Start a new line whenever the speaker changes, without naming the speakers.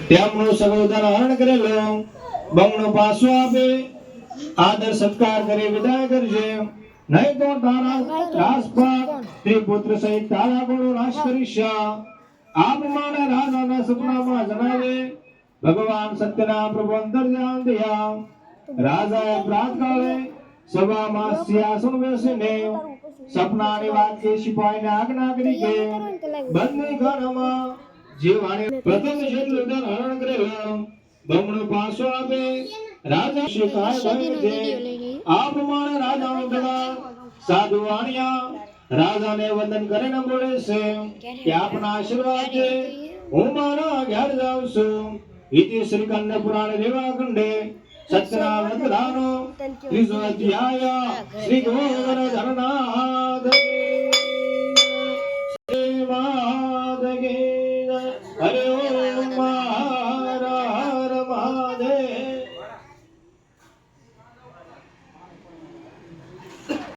તેમનું સગોદર હરણ કરેલો બમણો પાછો આપે આદર સત્કાર કરી વિદાય કરજે નહીં તો તારા રાજપાટ ત્રિપુત્ર સહિત તારા ગુણો નાશ કરીશ આ પ્રમાણે રાજાના સપનામાં જણાવે ભગવાન સત્યના પ્રભુ અંતર્યામ થયા રાજાએ પ્રાતકાળે સભામાં સિંહાસન બેસીને સપનાની વાત કે સિપાહીને આજ્ઞા કરી કે બંને ઘરમાં જે વાણી પ્રથમ જેટલું ધન હરણ કરેલો બમણો પાછો આપે રાજા શિકાય ભય છે આ પ્રમાણે રાજાનો બધા સાધુ વાણિયા રાજાને વંદન કરીને બોલે છે કે આપના આશીર્વાદ છે હું મારા ઘેર જાઉં છું ઇતિ શ્રી કંદ પુરાણ રેવાખંડે સત્યના વંદનાનો ત્રીજો અધ્યાય શ્રી ગોવર્ધનનાથ શ્રી માધગે હરે ઓમ